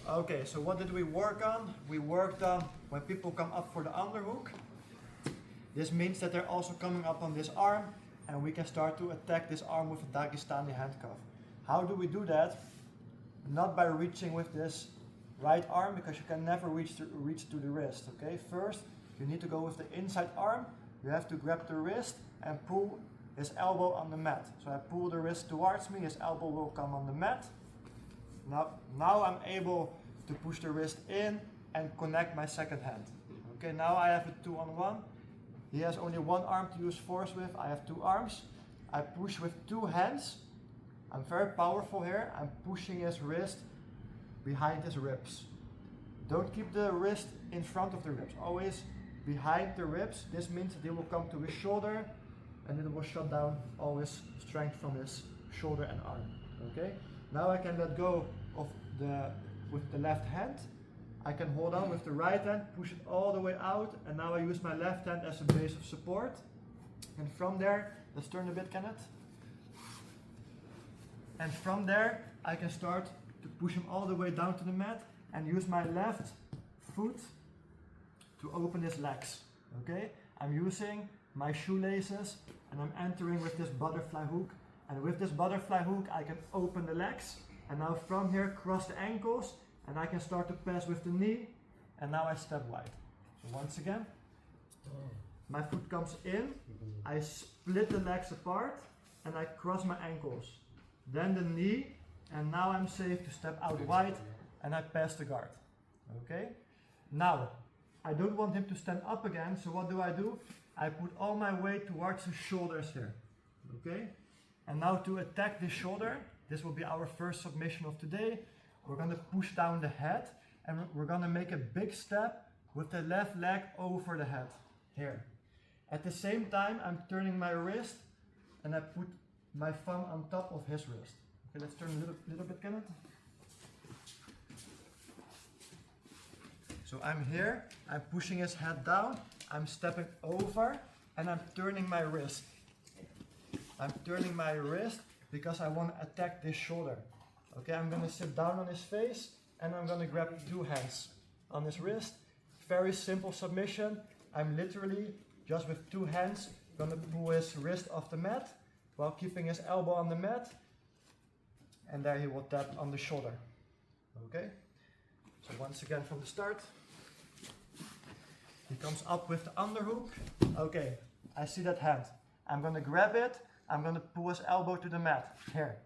Okay, so what did we work on? We worked on when people come up for the underhook. This means that they're also coming up on this arm, and we can start to attack this arm with a Dagestani handcuff. How do we do that? Not by reaching with this right arm, because you can never reach to the wrist. Okay, first you need to go with the inside arm. You have to grab the wrist and pull his elbow on the mat. So I pull the wrist towards me, his elbow will come on the mat. Now I'm able to push the wrist in and connect my second hand. Okay, now I have a 2-on-1. He has only one arm to use force with, I have two arms. I push with two hands. I'm very powerful here. I'm pushing his wrist behind his ribs. Don't keep the wrist in front of the ribs, always behind the ribs. This means that he will come to his shoulder and it will shut down all his strength from his shoulder and arm. Okay? Now I can let go of with the left hand. I can hold on with the right hand, push it all the way out, and now I use my left hand as a base of support. And from there, let's turn a bit, Kenneth. And from there, I can start to push him all the way down to the mat and use my left foot to open his legs. Okay? I'm using my shoelaces and I'm entering with this butterfly hook. And with this butterfly hook, I can open the legs. And now from here, cross the ankles. And I can start to pass with the knee. And now I step wide. So once again, my foot comes in. I split the legs apart. And I cross my ankles. Then the knee. And now I'm safe to step out wide. And I pass the guard. Okay? Now, I don't want him to stand up again. So what do? I put all my weight towards his shoulders here. Okay? And now to attack this shoulder, this will be our first submission of today. We're going to push down the head and we're going to make a big step with the left leg over the head, here. At the same time, I'm turning my wrist and I put my thumb on top of his wrist. Okay, let's turn a little bit, Kenneth. So I'm here, I'm pushing his head down, I'm stepping over and I'm turning my wrist. I'm turning my wrist because I want to attack this shoulder. Okay, I'm going to sit down on his face and I'm going to grab two hands on his wrist. Very simple submission. I'm literally just with two hands going to pull his wrist off the mat while keeping his elbow on the mat. And there he will tap on the shoulder. Okay, so once again from the start. He comes up with the underhook. Okay, I see that hand. I'm going to grab it. I'm going to pull his elbow to the mat. Here.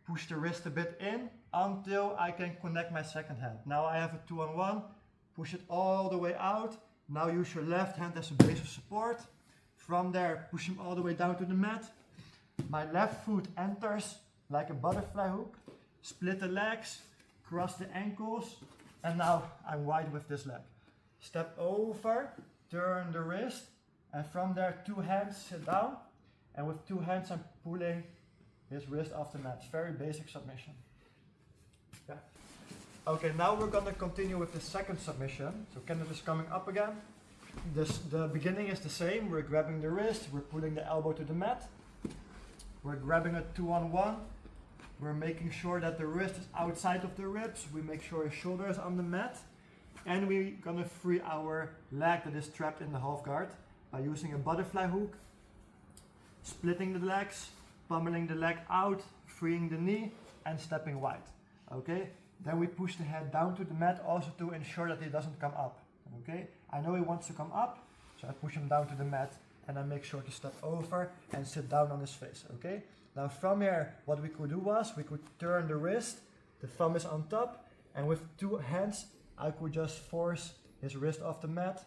Push the wrist a bit in until I can connect my second hand. Now I have a 2-on-1. Push it all the way out. Now use your left hand as a base of support. From there, push him all the way down to the mat. My left foot enters like a butterfly hook. Split the legs. Cross the ankles. And now I'm wide with this leg. Step over. Turn the wrist. And from there, two hands, sit down. And with two hands, I'm pulling his wrist off the mat. Very basic submission. Yeah. Okay, now we're going to continue with the second submission. So Kenneth is coming up again. The beginning is the same. We're grabbing the wrist. We're pulling the elbow to the mat. We're grabbing a 2-on-1. We're making sure that the wrist is outside of the ribs. We make sure his shoulder is on the mat. And we're going to free our leg that is trapped in the half guard by using a butterfly hook. Splitting the legs, pummeling the leg out, freeing the knee, and stepping wide. Okay? Then we push the head down to the mat also to ensure that he doesn't come up. Okay? I know he wants to come up, so I push him down to the mat and I make sure to step over and sit down on his face. Okay? Now from here, what we could do was we could turn the wrist, the thumb is on top, and with two hands I could just force his wrist off the mat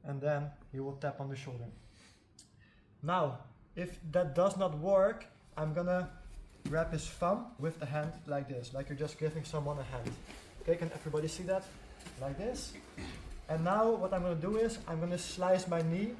and then he will tap on the shoulder. Now, if that does not work, I'm gonna grab his thumb with the hand like this, like you're just giving someone a hand. Okay, can everybody see that? Like this. And now what I'm gonna do is, I'm gonna slice my knee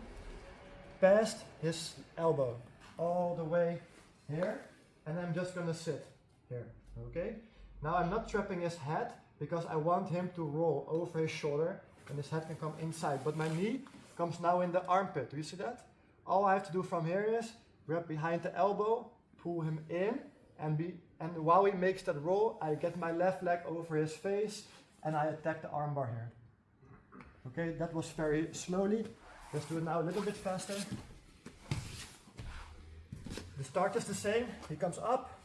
past his elbow, all the way here, and I'm just gonna sit here, okay? Now I'm not trapping his head, because I want him to roll over his shoulder, and his head can come inside, but my knee comes now in the armpit, do you see that? All I have to do from here is grab behind the elbow, pull him in, and be And while he makes that roll, I get my left leg over his face and I attack the armbar here. Okay, that was very slowly. Let's do it now a little bit faster. The start is the same. He comes up.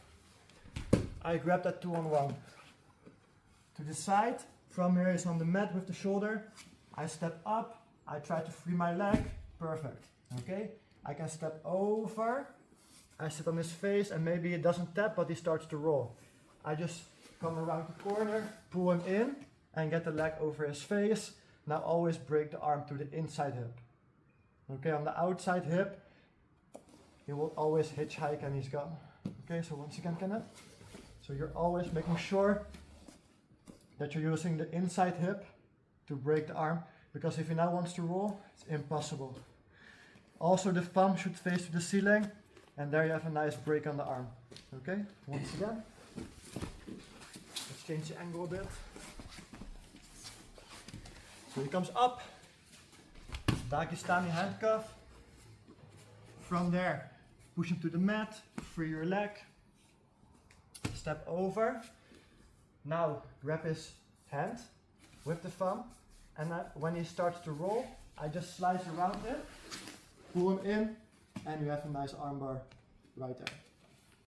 I grab that 2-on-1. To the side, from here is on the mat with the shoulder. I step up. I try to free my leg. Perfect. Okay, I can step over. I sit on his face and maybe it doesn't tap, but he starts to roll. I just come around the corner, pull him in and get the leg over his face. Now always break the arm to the inside hip. Okay, on the outside hip, he will always hitchhike and he's gone. Okay, so once again, Kenneth. So you're always making sure that you're using the inside hip to break the arm, because if he now wants to roll, it's impossible. Also the thumb should face to the ceiling, and there you have a nice break on the arm. Okay, once again. Let's change the angle a bit. So he comes up, Dagestani handcuff. From there, push him to the mat, free your leg, step over. Now grab his hand with the thumb, and when he starts to roll, I just slice around it, pull him in, and you have a nice armbar right there.